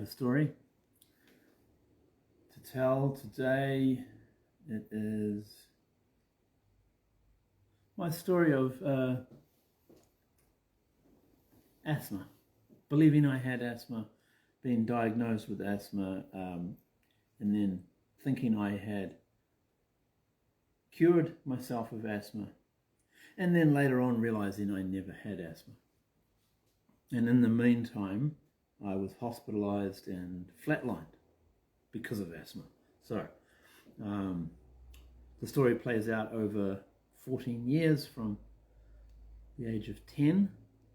have a story to tell today. It is my story of asthma. Believing I had asthma, being diagnosed with asthma, and then thinking I had cured myself of asthma, and then later on realizing I never had asthma. And in the meantime, I was hospitalized and flatlined because of asthma. So the story plays out over 14 years from the age of 10,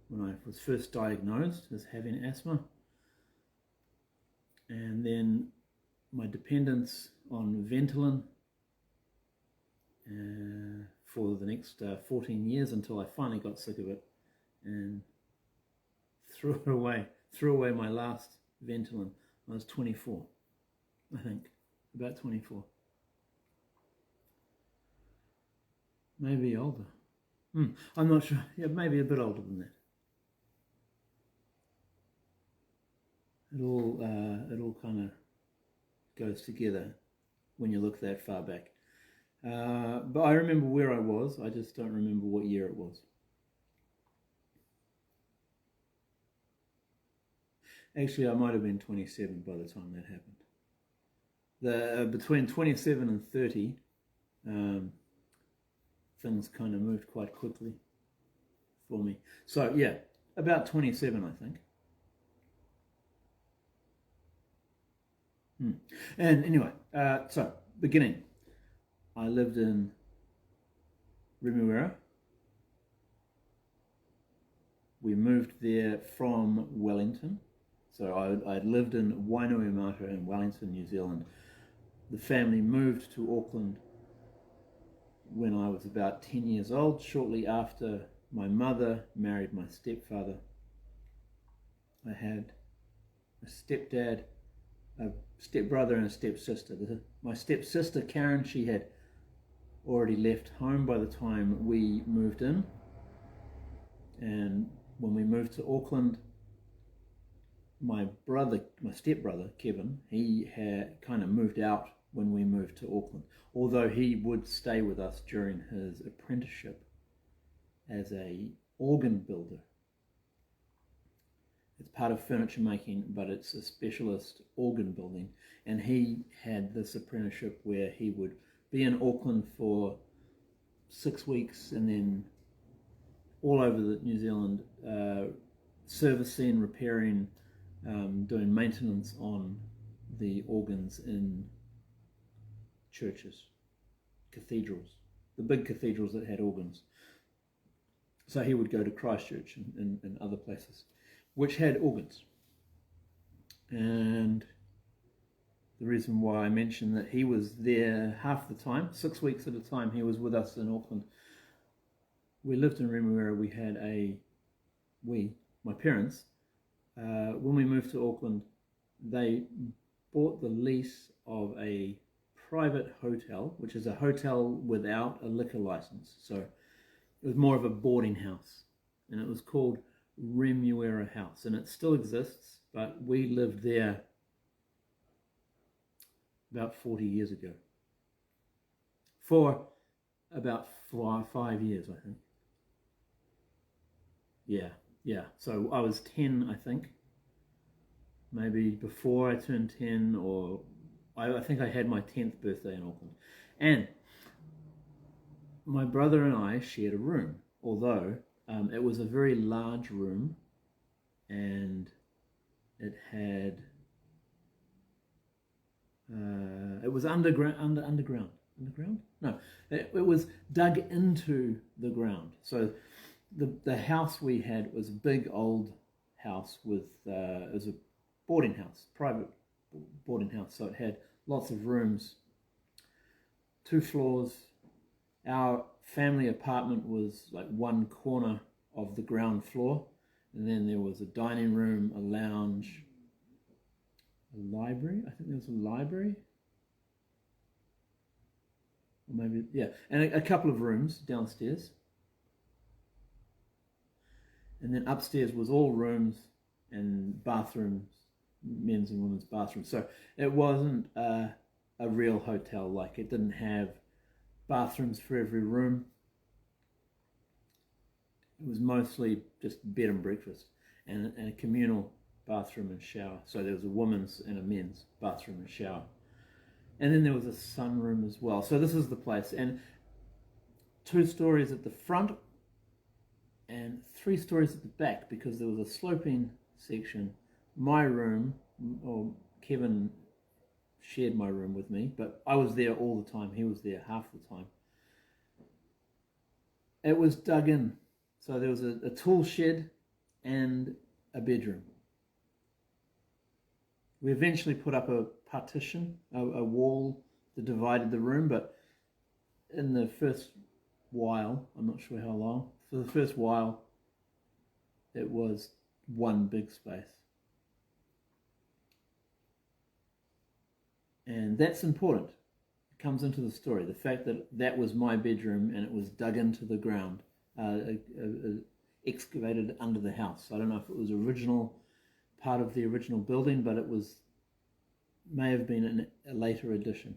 when I was first diagnosed as having asthma, and then my dependence on Ventolin for the next 14 years until I finally got sick of it and threw away my last Ventolin. I was 24, I think, about 24. Maybe older. I'm not sure. Yeah, maybe a bit older than that. It all kind of goes together when you look that far back. But I remember where I was. I just don't remember what year it was. Actually, I might have been 27 by the time that happened. Between 27 and 30, things kind of moved quite quickly for me. So yeah, about 27, I think. And anyway, so beginning, I lived in Remuera. We moved there from Wellington. So I'd lived in Wainuiomata in Wellington, New Zealand. The family moved to Auckland when I was about 10 years old, shortly after my mother married my stepfather. I had a stepdad, a stepbrother and a stepsister. My stepsister, Karen, she had already left home by the time we moved in. And when we moved to Auckland, my stepbrother, Kevin, he had kind of moved out when we moved to Auckland, although he would stay with us during his apprenticeship as a organ builder. It's part of furniture making, but it's a specialist organ building. And he had this apprenticeship where he would be in Auckland for 6 weeks and then all over New Zealand, servicing, repairing, doing maintenance on the organs in churches, cathedrals, the big cathedrals that had organs. So he would go to Christchurch and other places which had organs. And the reason why I mentioned that he was there half the time, 6 weeks at a time, he was with us in Auckland. We lived in Remuera. My parents, when we moved to Auckland, they bought the lease of a private hotel, which is a hotel without a liquor license. So it was more of a boarding house, and it was called Remuera House, and it still exists, but we lived there about 40 years ago. For about 5 years, I think. Yeah. So I was 10, I think. Maybe before I turned 10, or I think I had my 10th birthday in Auckland. And my brother and I shared a room, although it was a very large room, and it had it was underground. No, it was dug into the ground. So the house we had was a big old house with it was a boarding house, private boarding house. So it had lots of rooms, 2 floors. Our family apartment was like one corner of the ground floor, and then there was a dining room, a lounge, a library. I think there was a library, or maybe, yeah, and a couple of rooms downstairs. And then upstairs was all rooms and bathrooms men's and women's bathrooms. So it wasn't a real hotel. Like, it didn't have bathrooms for every room. It was mostly just bed and breakfast, and a communal bathroom and shower. So there was a women's and a men's bathroom and shower. And then there was a sunroom as well. So this is the place. And 2 stories at the front and 3 stories at the back, because there was a sloping section. My room, or Kevin shared my room with me, but I was there all the time. He was there half the time. It was dug in. So there was a tool shed and a bedroom. We eventually put up a partition, a wall that divided the room, but in the first while, I'm not sure how long, for the first while, it was one big space. And that's important. It comes into the story. The fact that that was my bedroom and it was dug into the ground, excavated under the house. I don't know if it was part of the original building, but it may have been a later addition.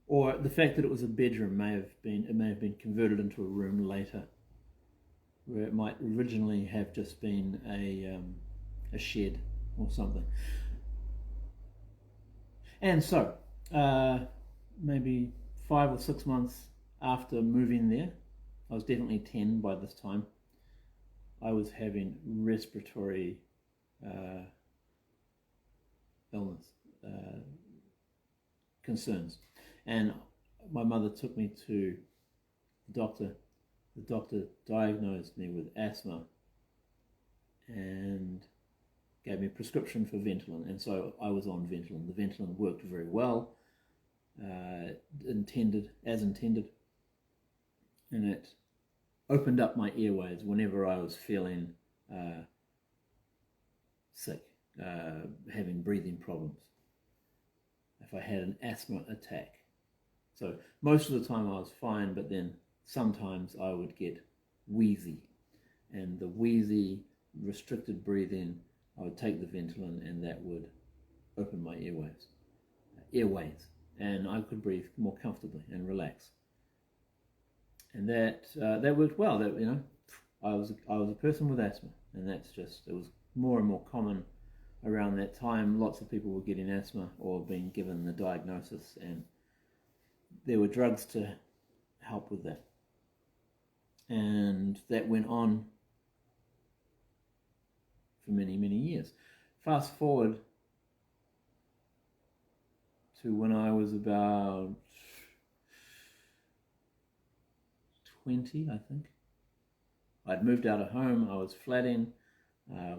Or the fact that it was a bedroom may have been converted into a room later, where it might originally have just been a shed or something. And so, maybe 5 or 6 months after moving there, I was definitely 10 by this time, I was having respiratory illness concerns. And my mother took me to the doctor. The doctor diagnosed me with asthma and gave me a prescription for Ventolin, and so I was on Ventolin. The Ventolin worked very well, intended, and it opened up my airways whenever I was feeling sick, having breathing problems. If I had an asthma attack. So most of the time I was fine, but then sometimes I would get wheezy, and the wheezy, restricted breathing, I would take the Ventolin and that would open my airways, and I could breathe more comfortably and relax. And that worked well. That, you know, I was a person with asthma, and it was more and more common around that time. Lots of people were getting asthma or being given the diagnosis, and there were drugs to help with that. And that went on for many, many years. Fast forward to when I was about 20, I think. I'd moved out of home. I was flatting,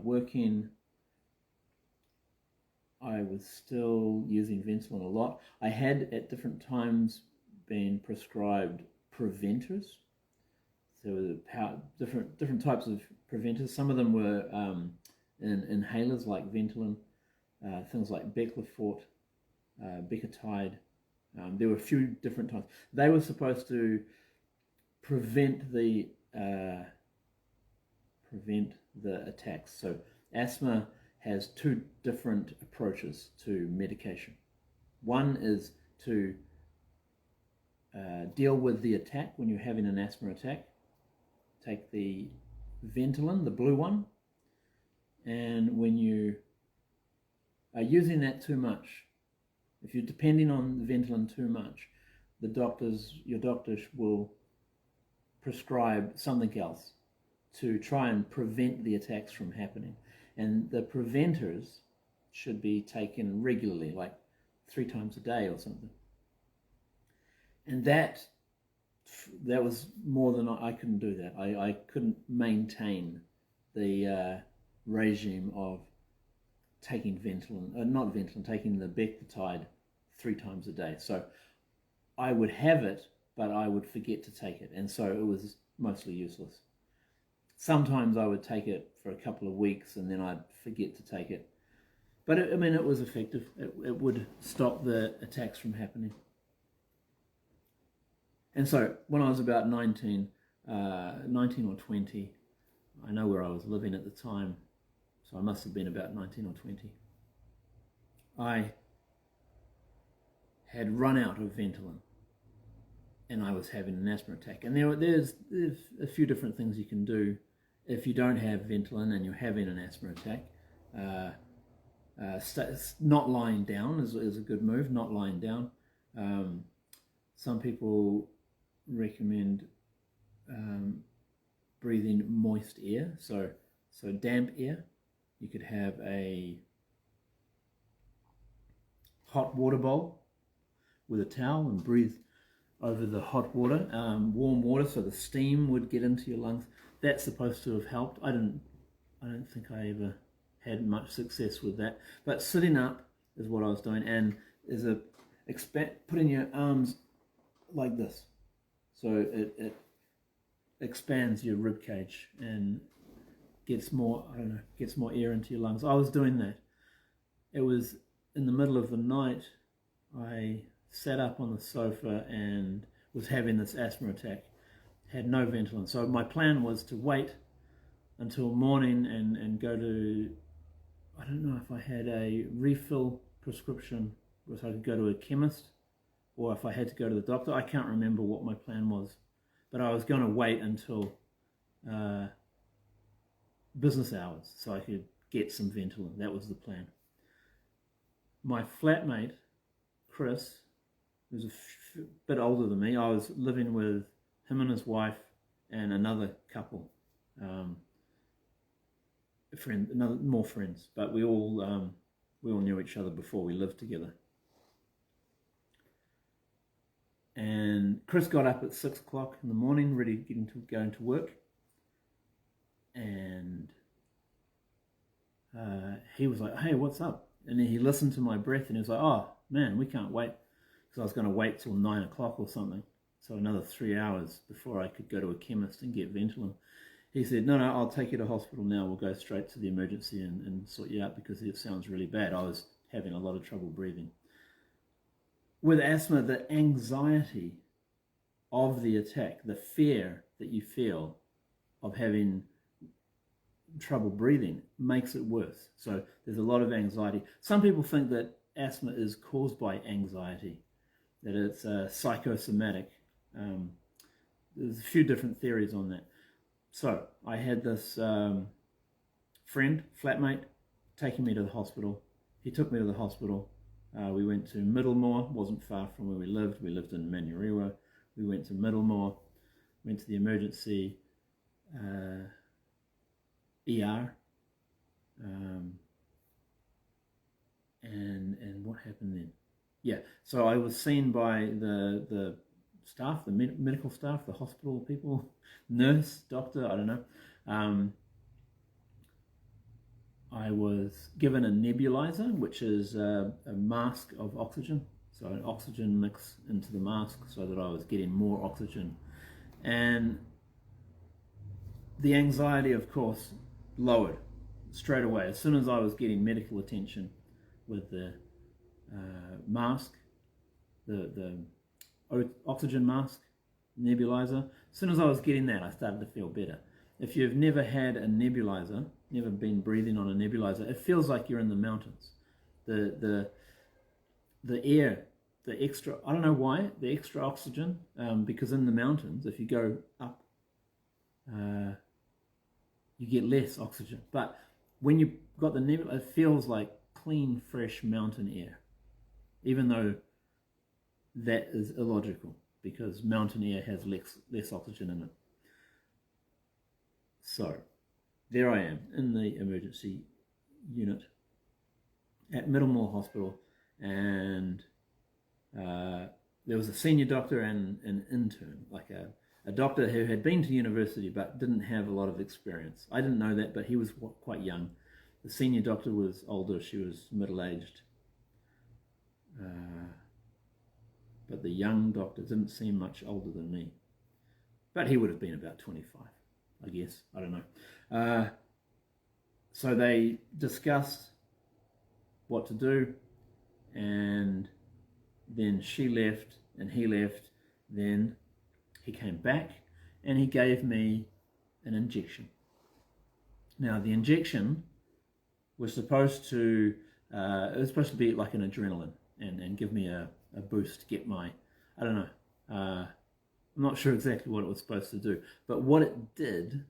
working. I was still using Ventolin a lot. I had at different times been prescribed preventers. So different types of preventers. Some of them were inhalers like Ventolin, things like Beclofort, Becotide. There were a few different types. They were supposed to prevent the attacks. So asthma has 2 different approaches to medication. One is to deal with the attack when you're having an asthma attack. Take the Ventolin, the blue one, and when you are using that too much, if you're depending on the Ventolin too much, your doctors will prescribe something else to try and prevent the attacks from happening. And the preventers should be taken regularly, like 3 times a day or something. And that was more than I couldn't do that. I couldn't maintain the regime of taking Ventolin, taking the Beclotide 3 times a day. So I would have it, but I would forget to take it, and so it was mostly useless. Sometimes I would take it for a couple of weeks and then I'd forget to take it. But it was effective. It would stop the attacks from happening. And so when I was about 19 or 20, I know where I was living at the time, So I must have been about 19 or 20. I had run out of Ventolin and I was having an asthma attack. And there's a few different things you can do if you don't have Ventolin and you're having an asthma attack. Not lying down is a good move, not lying down. Some people recommend breathing moist air, so damp air. You could have a hot water bowl with a towel and breathe over the hot water, warm water, so the steam would get into your lungs. That's supposed to have helped. I don't think I ever had much success with that. But sitting up is what I was doing, and there's putting your arms like this, so it expands your rib cage and gets more air into your lungs. I was doing that. It was in the middle of the night. I sat up on the sofa and was having this asthma attack. Had no Ventolin. So my plan was to wait until morning and go to, I don't know if I had a refill prescription, or if I could go to a chemist, or if I had to go to the doctor. I can't remember what my plan was, but I was going to wait until business hours so I could get some Ventolin. That was the plan. My flatmate, Chris, who's a bit older than me, I was living with him and his wife and another couple, more friends, but we all knew each other before we lived together. And Chris got up at 6 o'clock in the morning, ready to go into work, and he was like, "Hey, what's up?" And then he listened to my breath and he was like, "Oh man, we can't wait," because I was going to wait till 9 o'clock or something, so another 3 hours before I could go to a chemist and get Ventolin. He said, no, I'll take you to hospital now. We'll go straight to the emergency and sort you out because it sounds really bad. I was having a lot of trouble breathing. With asthma, the anxiety of the attack, the fear that you feel of having trouble breathing makes it worse. So there's a lot of anxiety. Some people think that asthma is caused by anxiety, that it's psychosomatic. There's a few different theories on that. So I had this friend, flatmate, taking me to the hospital. He took me to the hospital. We went to Middlemore, wasn't far from where we lived. We lived in Manurewa. We went to Middlemore, went to the emergency ER. And what happened then? Yeah, so I was seen by the staff, the medical staff, the hospital people, nurse, doctor, I don't know. I was given a nebulizer, which is a mask of oxygen. So an oxygen mix into the mask so that I was getting more oxygen. And the anxiety, of course, lowered straight away. As soon as I was getting medical attention with the mask, the oxygen mask, nebulizer, as soon as I was getting that, I started to feel better. If you've never had a nebulizer, never been breathing on a nebulizer, it feels like you're in the mountains. The air, the extra, I don't know why, the extra oxygen, because in the mountains, if you go up, you get less oxygen. But when you've got the nebulizer, it feels like clean, fresh mountain air, even though that is illogical because mountain air has less oxygen in it. So there I am in the emergency unit at Middlemore Hospital, and there was a senior doctor and an intern, like a doctor who had been to university but didn't have a lot of experience. I didn't know that, but he was quite young. The senior doctor was older, she was middle-aged. But the young doctor didn't seem much older than me. But he would have been about 25, I guess. I don't know. So they discussed what to do, and then she left and he left. Then he came back and he gave me an injection. Now the injection was supposed to it was supposed to be like an adrenaline and give me a boost, get my, I don't know, I'm not sure exactly what it was supposed to do, but what it did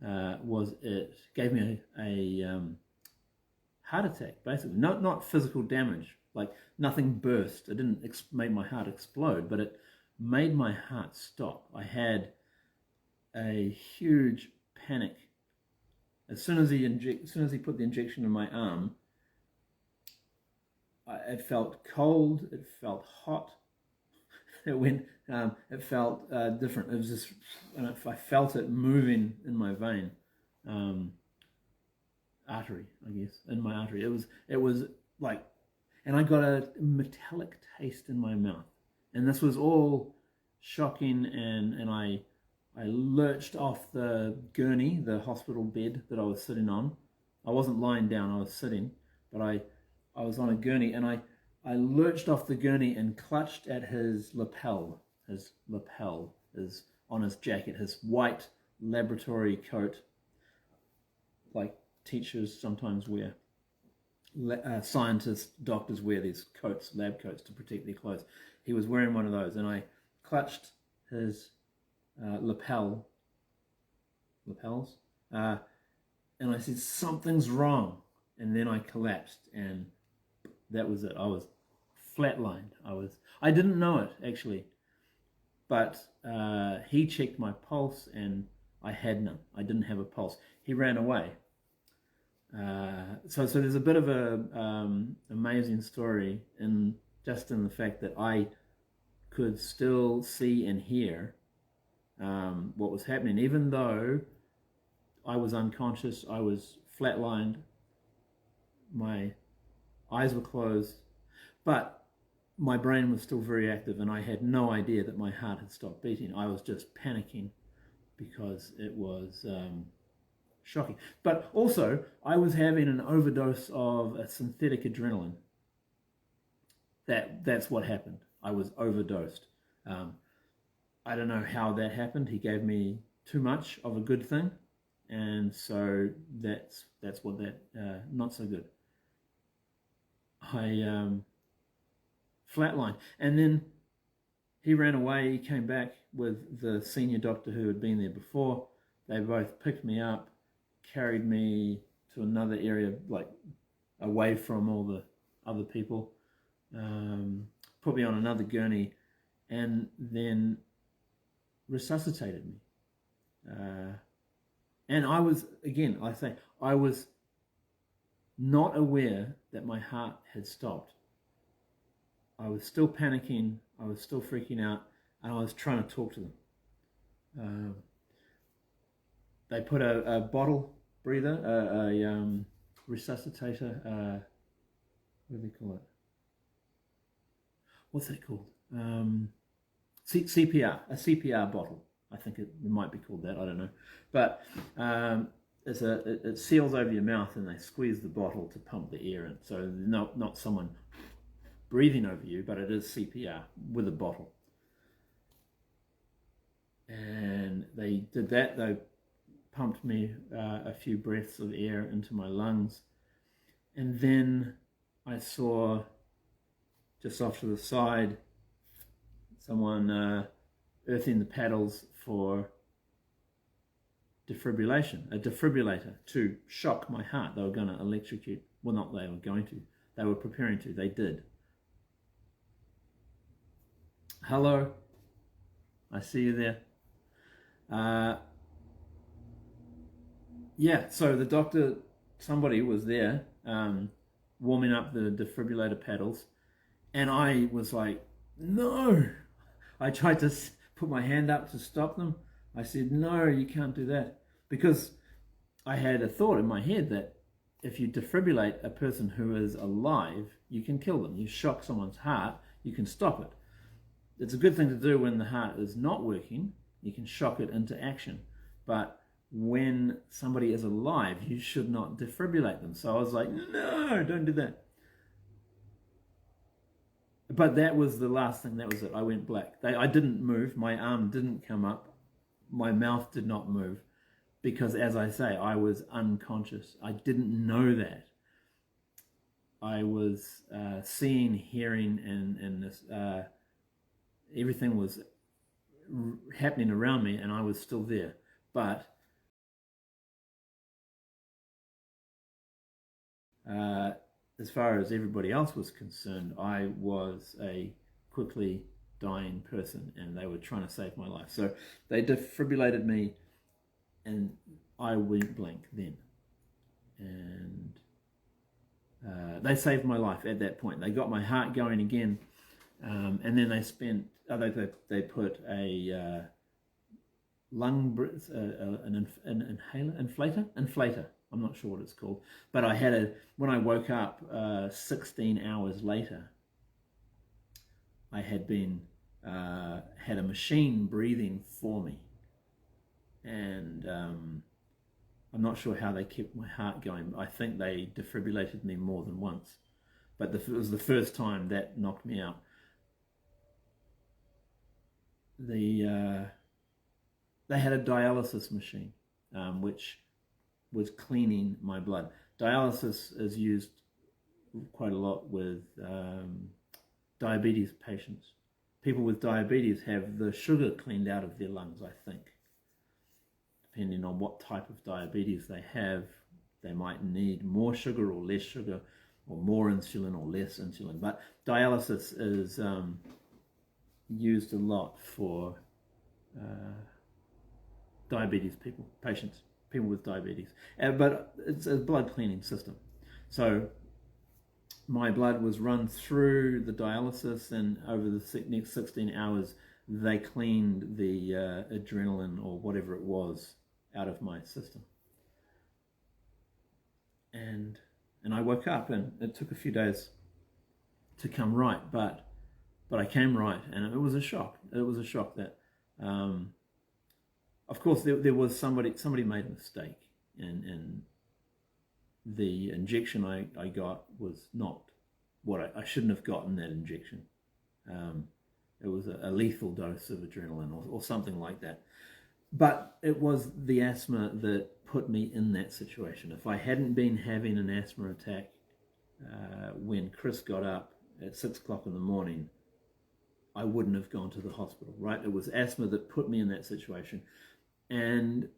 was it gave me a heart attack, basically. Not physical damage, like nothing burst. It didn't make my heart explode, but it made my heart stop. I had a huge panic. As soon as he put the injection in my arm, it felt cold. It felt hot. It went. It felt different. It was just. I felt it moving in my vein, artery, I guess, in my artery. It was like, and I got a metallic taste in my mouth, and this was all shocking. And I lurched off the gurney, the hospital bed that I was sitting on. I wasn't lying down, I was sitting, but I was on a gurney, and I lurched off the gurney and clutched at his lapel. His lapel is on his jacket, his white laboratory coat, like teachers sometimes wear. Scientists, doctors wear these coats, lab coats, to protect their clothes. He was wearing one of those, and I clutched his lapels, and I said, "Something's wrong," and then I collapsed, and that was it. I was flatlined. I didn't know it actually, but he checked my pulse, and I had none. I didn't have a pulse. He ran away. So there's a bit of a amazing story in the fact that I could still see and hear what was happening, even though I was unconscious. I was flatlined. My eyes were closed, but my brain was still very active, and I had no idea that my heart had stopped beating. I was just panicking because it was shocking. But also, I was having an overdose of a synthetic adrenaline. That's what happened. I was overdosed. I don't know how that happened. He gave me too much of a good thing, and so that's what that not so good. I flatlined, and then he ran away. He came back with the senior doctor who had been there before. They both picked me up, carried me to another area, like away from all the other people, put me on another gurney, and then resuscitated me. And I was, again, I was not aware that my heart had stopped. I was still panicking, I was still freaking out, and I was trying to talk to them. They put a bottle breather, a resuscitator, what do they call it? What's that called? CPR, a CPR bottle. I think it might be called that, I don't know. But it seals over your mouth, and they squeeze the bottle to pump the air in. So not someone breathing over you, but it is CPR with a bottle. And they did that. They pumped me a few breaths of air into my lungs. And then I saw, just off to the side, someone earthing the paddles for defibrillation, a defibrillator to shock my heart. They were going to electrocute. Well, not they were going to. They were preparing to. They did. Hello. I see you there. Yeah, so the doctor, somebody was there warming up the defibrillator paddles, and I was like, no. I tried to put my hand up to stop them. I said, no, you can't do that. Because I had a thought in my head that if you defibrillate a person who is alive, you can kill them. You shock someone's heart, you can stop it. It's a good thing to do when the heart is not working. You can shock it into action. But when somebody is alive, you should not defibrillate them. So I was like, no, don't do that. But that was the last thing. That was it. I went black. I didn't move. My arm didn't come up. My mouth did not move. because, as I say, I was unconscious. I didn't know that. I was seeing, hearing, and this, everything was happening around me, and I was still there. But as far as everybody else was concerned, I was a quickly dying person, and they were trying to save my life. So they defibrillated me, and I went blank then. And they saved my life at that point. They got my heart going again, and then they put a lung an inflator. I'm not sure what it's called, but I had when I woke up 16 hours later, I had been had a machine breathing for me, and I'm not sure how they kept my heart going. I think they defibrillated me more than once, but it was the first time that knocked me out. They had a dialysis machine, which was cleaning my blood. Dialysis is used quite a lot with diabetes patients. People with diabetes have the sugar cleaned out of their lungs, I think. Depending on what type of diabetes they have, they might need more sugar or less sugar, or more insulin or less insulin. But dialysis is used a lot for diabetes patients with diabetes. But it's a blood cleaning system. So my blood was run through the dialysis, and over the next 16 hours, they cleaned the adrenaline or whatever it was out of my system. And I woke up, and it took a few days to come right, but I came right, and it was a shock. It was a shock that, of course, there was somebody made a mistake, and the injection I got was not what I shouldn't have gotten that injection. It was a lethal dose of adrenaline or something like that. But it was the asthma that put me in that situation. If I hadn't been having an asthma attack when Chris got up at 6 o'clock in the morning, I wouldn't have gone to the hospital, right? It was asthma that put me in that situation. And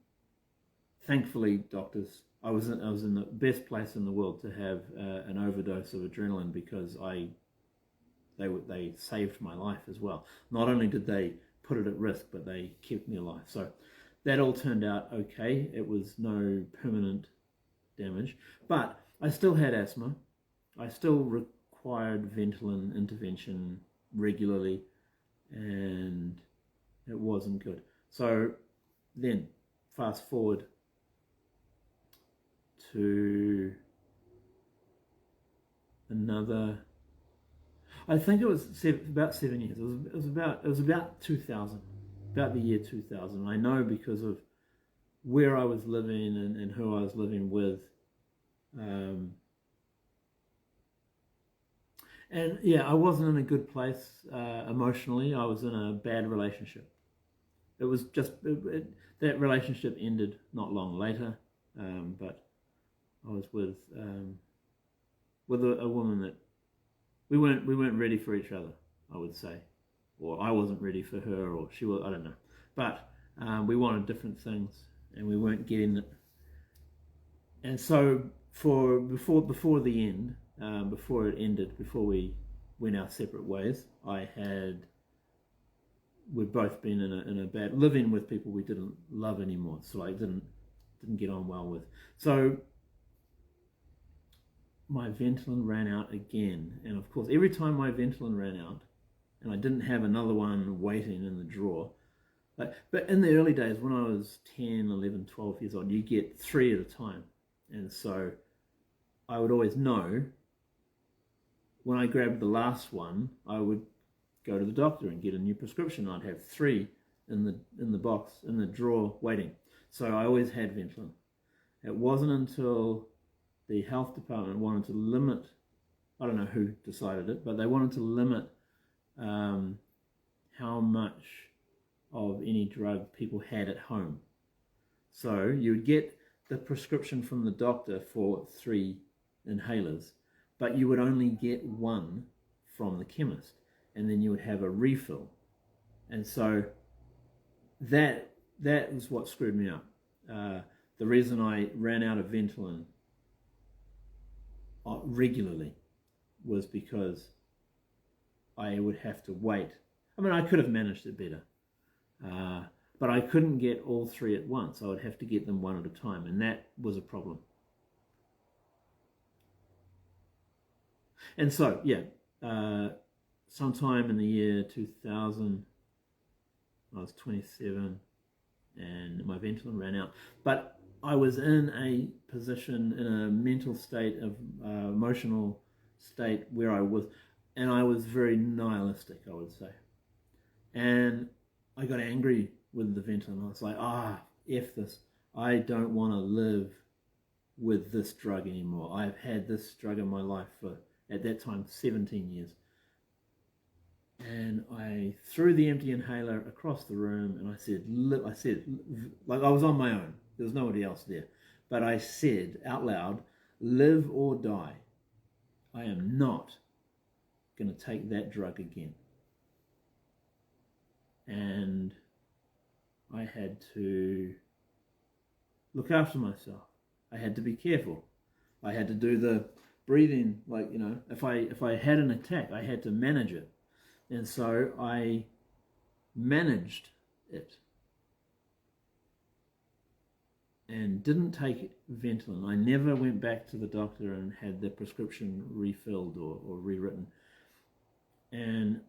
thankfully, doctors, I was in the best place in the world to have an overdose of adrenaline, because they saved my life as well. Not only did they put it at risk, but they kept me alive. So that all turned out okay. It was no permanent damage, but I still had asthma. I still required Ventolin intervention regularly, and it wasn't good. So then fast forward to another, I think it was about 7 years. It was about 2000, about the year 2000. I know because of where I was living and who I was living with. And yeah, I wasn't in a good place emotionally. I was in a bad relationship. It was just that relationship ended not long later, but I was with a woman that we weren't ready for each other, I would say, or I wasn't ready for her, or she was, I don't know. But we wanted different things, and we weren't getting it. And so before the end, before it ended, before we went our separate ways, we'd both been in a bad, living with people we didn't love anymore, so I didn't get on well with. So my Ventolin ran out again, and of course every time my Ventolin ran out and I didn't have another one waiting in the drawer, but in the early days when I was 10, 11, 12 years old, you get 3 at a time, and so I would always know when I grabbed the last one, I would go to the doctor and get a new prescription. I'd have 3 in the box, in the drawer, waiting. So I always had Ventolin. It wasn't until the health department wanted to limit, I don't know who decided it, but they wanted to limit how much of any drug people had at home. So you would get the prescription from the doctor for 3 inhalers, but you would only get 1 from the chemist, and then you would have a refill. And so that was what screwed me up. The reason I ran out of Ventolin regularly was because I would have to wait. I mean, I could have managed it better, but I couldn't get all 3 at once. I would have to get them one at a time, and that was a problem. And so, sometime in the year 2000, I was 27, and my Ventolin ran out. But I was in a position, in a mental state of emotional state where I was very nihilistic, I would say. And I got angry with the Ventolin. I was like, F this. I don't want to live with this drug anymore. I've had this drug in my life for, at that time, 17 years. And I threw the empty inhaler across the room, and I said, like I was on my own. There was nobody else there. But I said out loud, live or die. I am not going to take that drug again. And I had to look after myself. I had to be careful. I had to do the breathing, like, you know, if I had an attack, I had to manage it. And so I managed it and didn't take Ventolin. I never went back to the doctor and had the prescription refilled or rewritten. And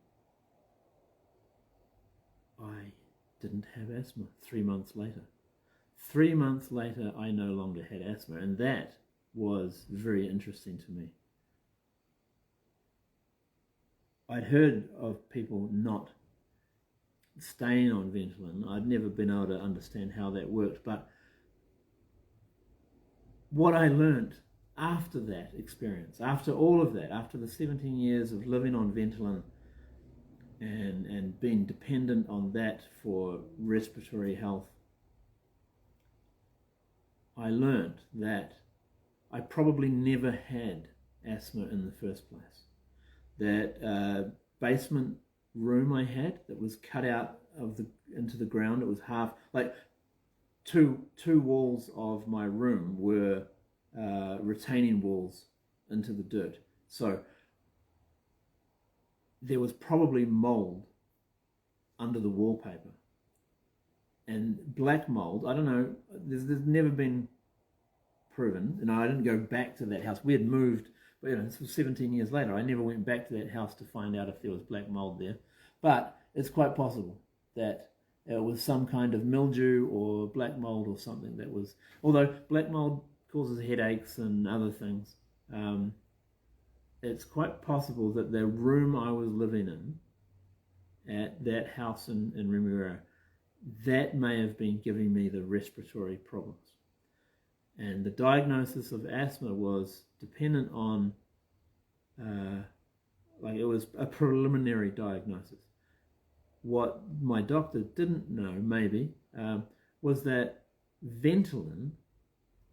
I didn't have asthma 3 months later. 3 months later, I no longer had asthma, and that was very interesting to me. I'd heard of people not staying on Ventolin. I'd never been able to understand how that worked, but what I learned after that experience, after all of that, after the 17 years of living on Ventolin and being dependent on that for respiratory health, I learned that I probably never had asthma in the first place. That basement room I had that was cut out of into the ground, it was half, like two walls of my room were retaining walls into the dirt. So there was probably mold under the wallpaper. And black mold, I don't know, there's never been proven. You know, I didn't go back to that house. We had moved, but this was 17 years later. I never went back to that house to find out if there was black mold there. But it's quite possible that it was some kind of mildew or black mold or something that was, although black mold causes headaches and other things, it's quite possible that the room I was living in at that house in Remuera, that may have been giving me the respiratory problems. And the diagnosis of asthma was dependent on, it was a preliminary diagnosis. What my doctor didn't know, maybe, was that Ventolin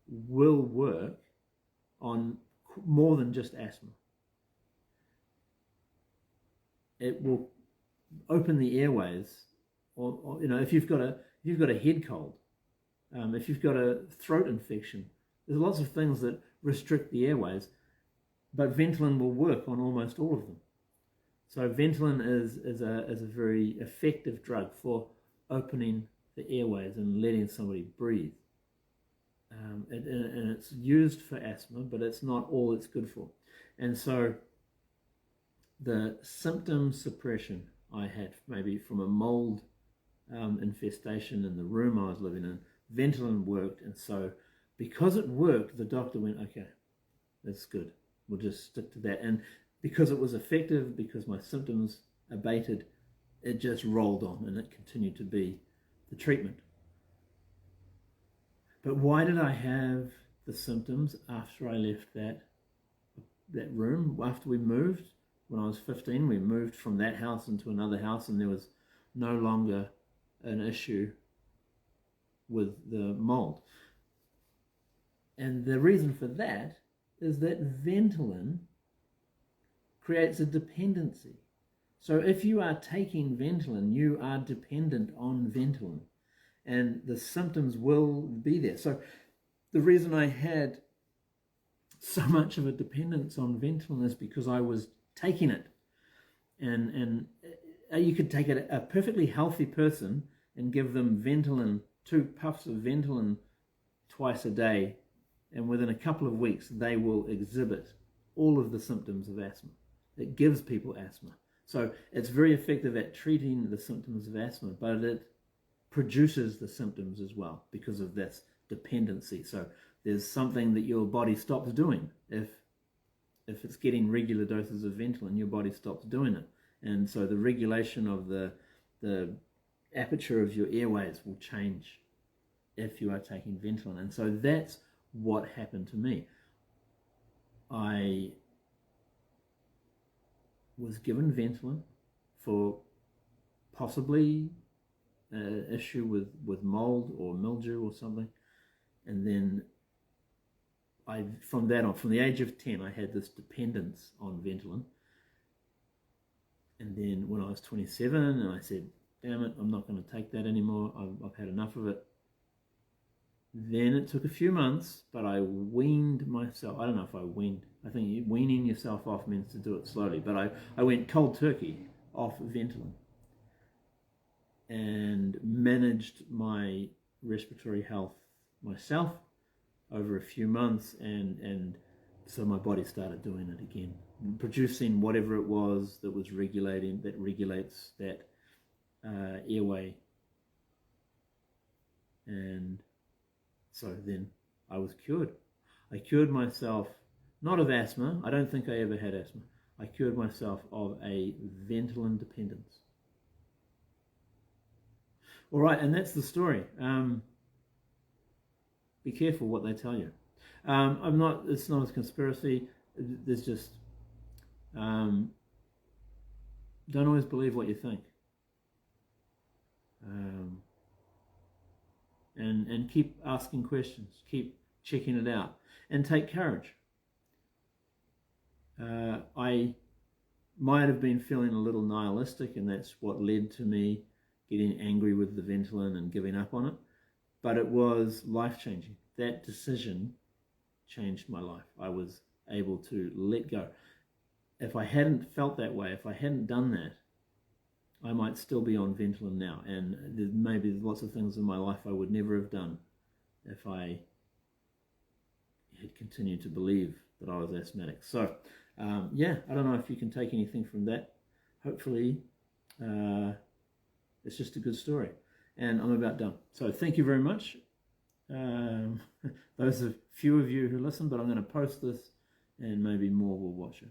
will work on more than just asthma. It will open the airways, or if you've got a head cold, if you've got a throat infection, there's lots of things that restrict the airways, but Ventolin will work on almost all of them. So Ventolin is a very effective drug for opening the airways and letting somebody breathe. And it's used for asthma, but it's not all it's good for. And so the symptom suppression I had, maybe from a mold infestation in the room I was living in, Ventolin worked. And so because it worked, the doctor went, okay, that's good. We'll just stick to that. And because it was effective, because my symptoms abated, it just rolled on and it continued to be the treatment. But why did I have the symptoms after I left that room? After we moved, when I was 15, we moved from that house into another house, and there was no longer an issue with the mold. And the reason for that is that Ventolin creates a dependency. So if you are taking Ventolin, you are dependent on Ventolin, and the symptoms will be there. So the reason I had so much of a dependence on Ventolin is because I was taking it. And you could take a perfectly healthy person and give them Ventolin, 2 puffs of Ventolin twice a day, and within a couple of weeks they will exhibit all of the symptoms of asthma. It gives people asthma. So it's very effective at treating the symptoms of asthma, but it produces the symptoms as well because of this dependency. So there's something that your body stops doing. If it's getting regular doses of Ventolin, your body stops doing it. And so the regulation of the aperture of your airways will change if you are taking Ventolin. And so that's what happened to me. I was given Ventolin for possibly an issue with mold or mildew or something, and then from the age of 10, I had this dependence on Ventolin. And then when I was 27, and I said, damn it, I'm not going to take that anymore, I've had enough of it. Then it took a few months, but I weaned myself. I don't know if I weaned. I think weaning yourself off means to do it slowly. But I went cold turkey off Ventolin and managed my respiratory health myself over a few months. And so my body started doing it again, producing whatever it was that regulates that airway. And so then I was cured. I cured myself, not of asthma. I don't think I ever had asthma. I cured myself of a Ventolin dependence. All right, and that's the story. Be careful what they tell you. It's not a conspiracy. There's just, don't always believe what you think. And keep asking questions, keep checking it out, and take courage. I might have been feeling a little nihilistic, and that's what led to me getting angry with the Ventolin and giving up on it, but it was life-changing. That decision changed my life. I was able to let go. If I hadn't felt that way, if I hadn't done that, I might still be on Ventolin now, and maybe lots of things in my life I would never have done if I had continued to believe that I was asthmatic. So, yeah, I don't know if you can take anything from that. Hopefully, it's just a good story. And I'm about done. So thank you very much. Those are few of you who listen, but I'm going to post this, and maybe more will watch it.